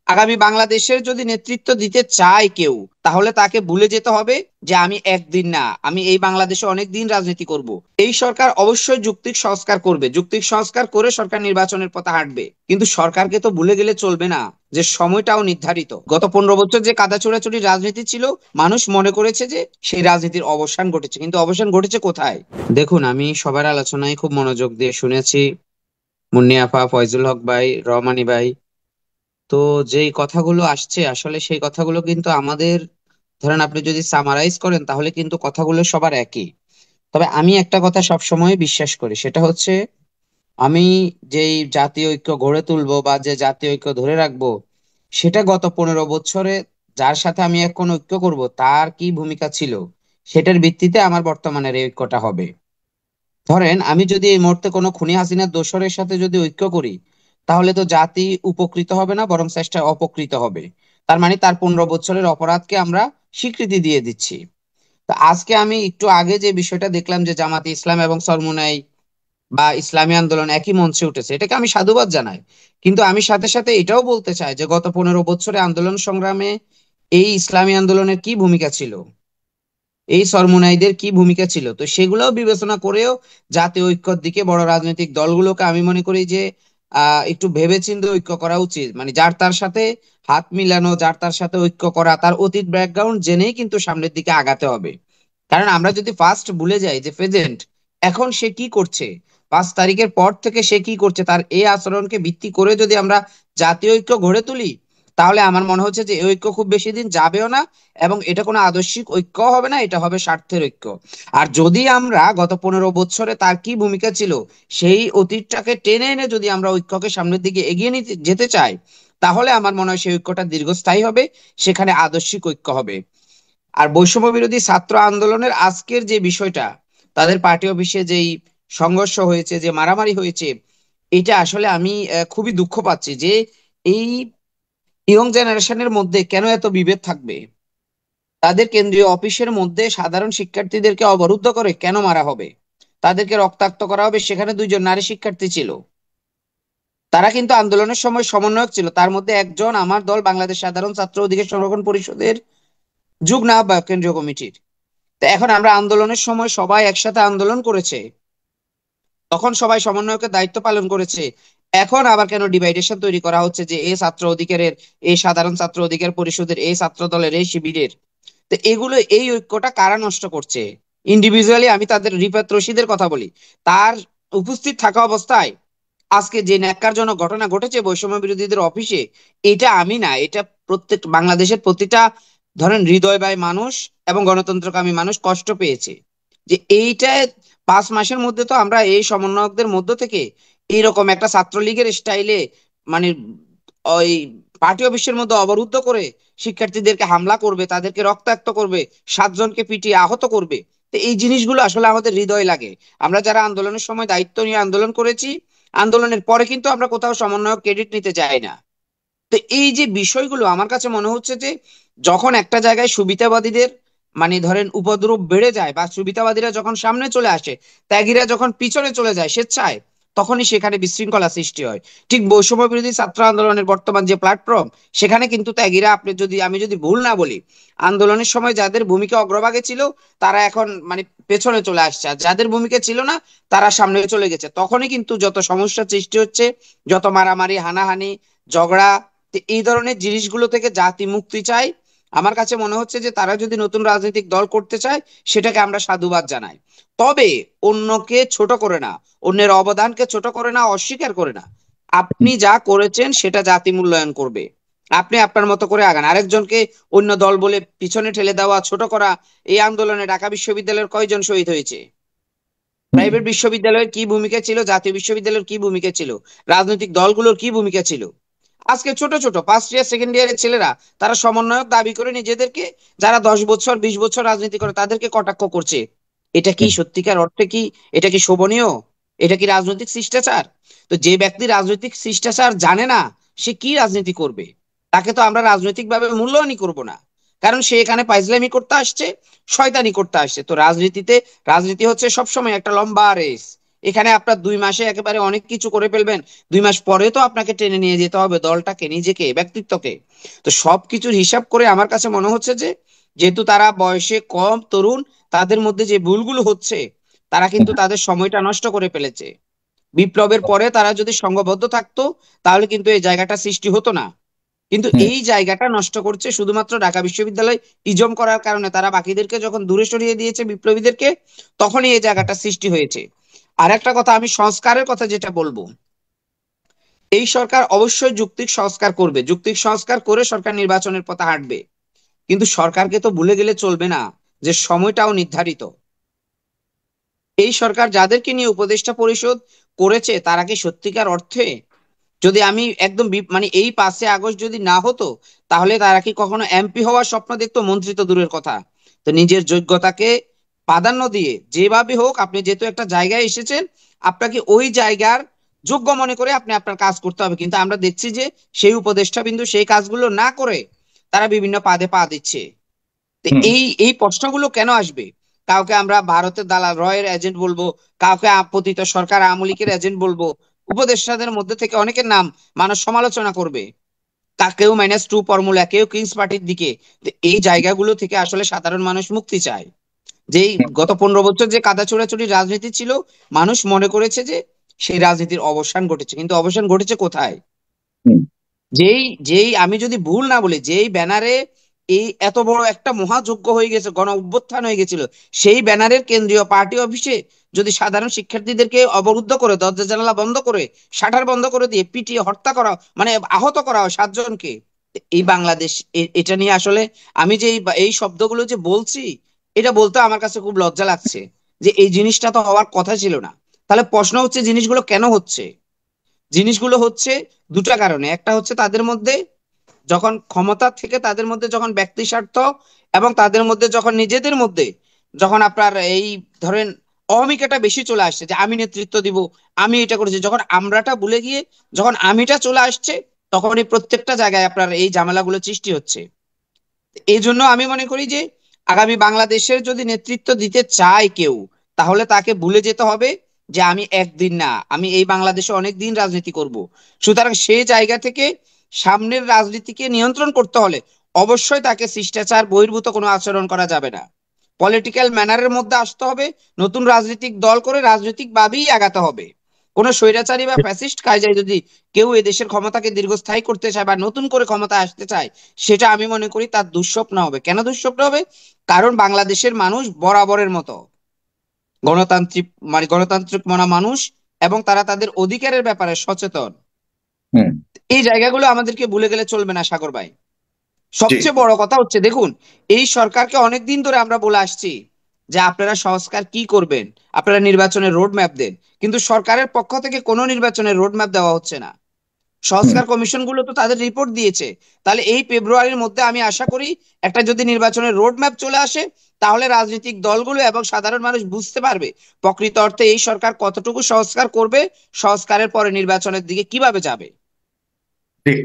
আগামী বাংলাদেশের যদি নেতৃত্ব দিতে চায় কেউ, তাহলে তাকে ভুলে যেতে হবে যে আমি একদিন না, আমি এই বাংলাদেশে অনেক দিন রাজনীতি করব। এই সরকার অবশ্যই যুক্তিক সংস্কার করবে, যুক্তিক সংস্কার করে সরকার নির্বাচনের পথে হাঁটবে, কিন্তু সরকারকে তো ভুলে গেলে চলবে না যে সময়টাও নির্ধারিত। গত 15 বছর যে কাদা ছোড়াছুড়ি রাজনীতি ছিল, মানুষ মনে করেছে যে সেই রাজনীতির অবসান ঘটেছে, কিন্তু অবসান ঘটেছে কোথায়? দেখুন, আমি সবার আলোচনায় খুব মনোযোগ দিয়ে শুনেছি, মুন্নি আপা, ফয়জুল হক ভাই, রহমানী ভাই। তো যেই কথাগুলো আসছে আসলে সেই কথাগুলো কিন্তু আমাদের, ধরেন আপনি যদি সামারাইজ করেন তাহলে কিন্তু কথাগুলো সবার একই। তবে আমি একটা কথা সব সময় বিশ্বাস করি, সেটা হচ্ছে আমি যেই জাতীয় ঐক্য গড়ে তুলবো বা যে জাতীয় ঐক্য ধরে রাখবো, সেটা গত 15 বছরে যার সাথে আমি এখন ঐক্য করব তার কি ভূমিকা ছিল, সেটার ভিত্তিতে আমার বর্তমানের এই ঐক্যটা হবে। ধরেন আমি যদি এই মুহূর্তে কোনো খুনি হাসিনার দোসরের সাথে যদি ঐক্য করি, তাহলে তো জাতি উপকৃত হবে না, বরং চেষ্টা অপকৃত হবে। তার মানে তার 15 বছরের অপরাধকে আমরা স্বীকৃতি দিয়ে দিচ্ছি। তো আজকে আমি একটু আগে যে বিষয়টা দেখলাম যে জামাতে ইসলাম এবং চরমোনাই বা ইসলামী আন্দোলন একই মঞ্চে উঠেছে, এটাকে আমি সাধুবাদ জানাই। কিন্তু আমি সাথে সাথে এটাও বলতে চাই যে গত 15 বছরে আন্দোলন সংগ্রামে এই ইসলামী আন্দোলনের কি ভূমিকা ছিল, এই সরমুনাইদের কি ভূমিকা ছিল, তো সেগুলোও বিবেচনা করেও জাতীয় ঐক্যর দিকে বড় রাজনৈতিক দলগুলোকে আমি মনে করি যে একটু ভেবেচিন্তে ঐক্য করা উচিত। মানে যার তার সাথে হাত মিলানো, যার তার সাথে ঐক্য করা, তার অতীত ব্যাকগ্রাউন্ড জেনেই কিন্তু সামনের দিকে আগাতে হবে। কারণ আমরা যদি ফার্স্ট ভুলে যাই যে প্রেজেন্ট, এখন সে কি করছে, 5 তারিখের পর থেকে সে কি করছে, তার এই আচরণকে ভিত্তি করে যদি আমরা জাতীয় ঐক্য গড়ে তুলি, তাহলে আমার মনে হচ্ছে যে এই ঐক্য খুব বেশি দিন যাবেও না, এবং এটা কোনো আদর্শিক ঐক্য হবে না, এটা হবে স্বার্থের ঐক্য। আর যদি আমরা গত 15 বছরে তার কি ভূমিকা ছিল সেই অতীতটাকে টেনে এনে যদি আমরা ঐক্যকে সামনের দিকে এগিয়ে নিতে যেতে চাই, তাহলে আমার মনে হয় সেই ঐক্যটা দীর্ঘস্থায়ী হবে, সেখানে আদর্শিক ঐক্য হবে। আর বৈষম্য বিরোধী ছাত্র আন্দোলনের আজকের যে বিষয়টা, তাদের পার্টি অফিসে যেই সংঘর্ষ হয়েছে, যে মারামারি হয়েছে, এটা আসলে আমি খুবই দুঃখ পাচ্ছি যে এই ইয়ং জেনারেশনের মধ্যে কেন এত বিভেদ থাকবে। তাদের কেন্দ্রীয় অফিসের মধ্যে সাধারণ শিক্ষার্থীদেরকে অবরুদ্ধ করে কেন মারা হবে, তাদেরকে রক্তাক্ত করা হবে, সেখানে 2জন নারী শিক্ষার্থী ছিল। তারা কিন্তু আন্দোলনের সময় সমন্বয়ক ছিল, তার মধ্যে একজন আমার দল বাংলাদেশ সাধারণ ছাত্র অধিকার সংরক্ষণ পরিষদের যুগ্ম আহ্বায়ক কেন্দ্রীয় কমিটির। তো এখন আমরা আন্দোলনের সময় সবাই একসাথে আন্দোলন করেছে, তখন সবাই সমন্বয়কের দায়িত্ব পালন করেছে। এখন আবার কেন ডিভাইডেশন তৈরি করা হচ্ছে যে এই ছাত্র অধিকারের, এই সাধারণ ছাত্র অধিকার পরিষদের, এই ছাত্র দলের, এই শিবিরের? তো এগুলো, এই ঐক্যটা কারা নষ্ট করছে? ইন্ডিভিজুয়ালি আমি তাদের রিফাত রশিদের কথা বলি, তার উপস্থিত থাকা অবস্থায় আজকে যে ন্যাক্কারজনক ঘটনা ঘটেছে বৈষম্য বিরোধীদের অফিসে, এটা আমি না, এটা প্রত্যেক বাংলাদেশের প্রতিটা, ধরেন হৃদয়বান মানুষ এবং গণতন্ত্রকামী মানুষ কষ্ট পেয়েছে। যে এইটা 5 মাসের মধ্যে তো আমরা এই সমন্বয়কদের মধ্য থেকে এইরকম একটা ছাত্রলীগের স্টাইলে, মানে ওই পার্টি অফিসের মধ্যে অবরুদ্ধ করে শিক্ষার্থীদেরকে হামলা করবে, তাদেরকে রক্তাক্ত করবে, 7 জনকে পিটিয়ে আহত করবে। তো এই জিনিসগুলো আসলে আমাদের হৃদয় লাগে। আমরা যারা আন্দোলনের সময় দায়িত্ব নিয়ে আন্দোলন করেছি, আন্দোলনের পরে কিন্তু আমরা কোথাও সমন্বয়ক ক্রেডিট নিতে চাই না। তো এই যে বিষয়গুলো আমার কাছে মনে হচ্ছে যে যখন একটা জায়গায় সুবিধাবাদীদের, মানে ধরেন উপদ্রব বেড়ে যায়, বা সুবিধাবাদীরা যখন সামনে চলে আসে, ত্যাগীরা যখন পিছনে চলে যায় স্বেচ্ছায়, তখনই সেখানে বিশৃঙ্খলা সৃষ্টি হয়। ঠিক বৈষম্য বিরোধী ছাত্র আন্দোলনের বর্তমান যে প্ল্যাটফর্ম, সেখানে কিন্তু ত্যাগীরা, আপনি যদি, আমি যদি ভুল না বলি, আন্দোলনের সময় যাদের ভূমিকা অগ্রভাগে ছিল তারা এখন মানে পেছনে চলে আসছে, আর যাদের ভূমিকা ছিল না তারা সামনে চলে গেছে। তখনই কিন্তু যত সমস্যা সৃষ্টি হচ্ছে, যত মারামারি, হানাহানি, ঝগড়া। তো এই ধরনের জিনিসগুলো থেকে জাতি মুক্তি চায়। আমার কাছে মনে হচ্ছে যে তারা যদি নতুন রাজনৈতিক দল করতে চায়, সেটাকে আমরা সাধুবাদ জানাই। তবে অন্যকে ছোট করে না, অন্যের অবদানকে ছোট করে না, অস্বীকার করে না। আপনি যা করেছেন সেটা জাতি মূল্যায়ন করবে। আপনি আপনার মতো করে আগান, আরেকজনকে অন্য দল বলে পিছনে ঠেলে দেওয়া, ছোট করা। এই আন্দোলনে ঢাকা বিশ্ববিদ্যালয়ের কয়জন শহীদ হয়েছে? প্রাইভেট বিশ্ববিদ্যালয়ের কি ভূমিকা ছিল, জাতীয় বিশ্ববিদ্যালয়ের কি ভূমিকা ছিল, রাজনৈতিক দলগুলোর কি ভূমিকা ছিল? আজকে ছোট ছোট ফার্স্ট ইয়ার সেকেন্ড ইয়ারের ছেলেরা, তারা সমন্বয়ক দাবি করে নিজেদেরকে, যারা 10 বছর 20 বছর রাজনীতি করে তাদেরকে কটাক্ষ করছে। এটা কি সত্যিকার অর্থে কি, এটা কি শোভনীয়? এটা কি রাজনৈতিক শিষ্টাচার? তো যে ব্যক্তি রাজনৈতিক শিষ্টাচার জানে না, সে কি রাজনীতি করবে? তাকে তো আমরা রাজনৈতিক ভাবে মূল্যায়নই করব না, কারণ সে এখানে পাইজলামি করতে আসছে, শয়তানি করতে আসছে। তো রাজনীতিতে, রাজনীতি হচ্ছে সবসময় একটা লম্বা রেস। এখানে আপনার 2 মাসে একেবারে অনেক কিছু করে ফেলবেন, 2 মাস পরে তো আপনাকে টেনে নিয়ে যেতে হবে দলটাকে, নিজেকে, ব্যক্তিত্বকে। তো সবকিছুর হিসাব করে আমার কাছে মনে হচ্ছে যে, যেহেতু তারা বয়সে কম, তরুণ, তাদের মধ্যে যে ভুলগুলো হচ্ছে, তারা কিন্তু তাদের সময়টা নষ্ট করে ফেলেছে। বিপ্লবের পরে তারা যদি সংঘবদ্ধ থাকতো, তাহলে কিন্তু এই জায়গাটা সৃষ্টি হতো না। কিন্তু হুম। এই জায়গাটা নষ্ট করছে শুধুমাত্র ঢাকা বিশ্ববিদ্যালয় ইজম করার কারণে। তারা বাকিদেরকে যখন দূরে সরিয়ে দিয়েছে, বিপ্লবীদেরকে, তখনই এই জায়গাটা সৃষ্টি হয়েছে। আর একটা কথা, আমি সংস্কারের কথা যেটা বলবো, এই সরকার অবশ্যই যুক্তিক সংস্কার করবে, যুক্তিক সংস্কার করে সরকার নির্বাচনের পথে হাঁটবে। কিন্তু সরকারকে তো ভুলে গেলে চলবে না যে সময়টাও নির্ধারিত। এই সরকার যাদেরকে নিয়ে উপদেষ্টা পরিষদ করেছে, তারা কি সত্যিকার অর্থে, যদি আমি একদম মানে এই 5 আগস্ট যদি না হতো, তাহলে তারা কি কখনো এমপি হওয়ার স্বপ্ন দেখতো? মন্ত্রী তো দূরের কথা। তো নিজের যোগ্যতাকে প্রাধান্য দিয়ে যেভাবে হোক, আপনি যেহেতু একটা জায়গায় এসেছেন, আপনাকে ওই জায়গার যোগ্য মনে করে আপনি আপনার কাজ করতে হবে। কিন্তু আমরা দেখছি যে সেই উপদেষ্টা বিন্দু সেই কাজগুলো না করে তারা বিভিন্ন পাদে পা দিচ্ছে। তো হুম। এই এই প্রশ্নগুলো কেন আসবে? কাউকে আমরা ভারতের দালাল রয়ের এজেন্ট বলবো, কাউকে আপতিত সরকার আওয়ামী লীগের এজেন্ট বলবো। উপদেষ্টাদের মধ্যে থেকে অনেকের নাম মানুষ সমালোচনা করবে, তা কেউ -2 ফর্মুলা, কেউ কিংস পার্টির দিকে। তো এই জায়গাগুলো থেকে আসলে সাধারণ মানুষ মুক্তি চায়। যেই হুম। গত 15 বছর যে কাদা ছোড়াছুড়ি রাজনীতি ছিল, মানুষ মনে করেছে যে সেই রাজনীতির অবসান ঘটেছে, কিন্তু অবসান ঘটেছে কোথায়? হুম। যেই যেই আমি যদি ভুল না বলি, যেই ব্যানারে এই এত বড় একটা মহাযজ্ঞ হয়ে গেছে, গণ অভ্যুত্থান হয়ে গেছিল, সেই ব্যানারের কেন্দ্রীয় পার্টি অফিসে যদি সাধারণ শিক্ষার্থীদেরকে অবরুদ্ধ করে, দরজা জানালা বন্ধ করে, শাটার বন্ধ করে দিয়ে পিটিয়ে হত্যা করা, মানে আহত করা হয় 7 জনকে। এই বাংলাদেশ, এটা নিয়ে আসলে আমি যে এই শব্দগুলো যে বলছি, এটা বলতে আমার কাছে খুব লজ্জা লাগছে যে এই জিনিসটা তো হওয়ার কথা ছিল না। তাহলে প্রশ্ন হচ্ছে, জিনিসগুলো কেন হচ্ছে? জিনিসগুলো হচ্ছে দুটা কারণে। একটা হচ্ছে তাদের মধ্যে যখন ক্ষমতা থেকে, তাদের মধ্যে যখন ব্যক্তি স্বার্থ, এবং তাদের মধ্যে যখন নিজেদের মধ্যে যখন আপনার এই ধরেন অহমিকাটা বেশি চলে আসছে, যে আমি নেতৃত্ব দিব, আমি এটা করেছি, যখন আমরাটা ভুলে গিয়ে যখন আমিটা চলে আসছে, তখন এই প্রত্যেকটা জায়গায় আপনার এই ঝামেলাগুলো সৃষ্টি হচ্ছে। এই জন্য আমি মনে করি যে আগামী বাংলাদেশের যদি নেতৃত্ব দিতে চায় কেউ, তাহলে তাকে ভুলে যেতে হবে যে আমি একদিন না, আমি এই বাংলাদেশে অনেক দিন রাজনীতি করব। সুতরাং সেই জায়গা থেকে সামনের রাজনীতিকে নিয়ন্ত্রণ করতে হলে অবশ্যই তাকে শিষ্টাচার বহির্ভূত কোনো আচরণ করা যাবে না। পলিটিক্যাল ম্যানারের মধ্যে আসতে হবে, নতুন রাজনৈতিক দল করে রাজনৈতিক ভাবেই আগাতে হবে। কোন স্বৈরাচারী বা ফ্যাসিস্ট কায়দায় যদি কেউ এদেশের ক্ষমতাকে দীর্ঘস্থায়ী করতে চায় বা নতুন করে ক্ষমতা আসতে চায়, সেটা আমি মনে করি তার দুঃস্বপ্ন হবে। কেন দুঃস্বপ্ন হবে? কারণ বাংলাদেশের মানুষ বরাবরের মতো গণতান্ত্রিক, মানে গণতান্ত্রিক মনা মানুষ, এবং তারা তাদের অধিকারের ব্যাপারে সচেতন। হুম। এই জায়গাগুলো আমাদেরকে ভুলে গেলে চলবে না, সাগর ভাই। জি। সবচেয়ে বড় কথা হচ্ছে, দেখুন, এই সরকারকে অনেকদিন ধরে আমরা বলে আসছি যে আপনারা সংস্কার কি করবেন, আপনারা নির্বাচনের রোড ম্যাপ দেন। কিন্তু সরকারের পক্ষ থেকে কোনো নির্বাচনের রোড ম্যাপ দেওয়া হচ্ছে না। হুম। সংস্কার কমিশন গুলো তো তাদের রিপোর্ট দিয়েছে। তাহলে এই ফেব্রুয়ারির মধ্যে আমি আশা করি একটা যদি নির্বাচনের রোড ম্যাপ চলে আসে, তাহলে রাজনৈতিক দলগুলো এবং সাধারণ মানুষ বুঝতে পারবে প্রকৃত অর্থে এই সরকার কতটুকু সংস্কার করবে, সংস্কারের পরে নির্বাচনের দিকে কিভাবে যাবে। জি।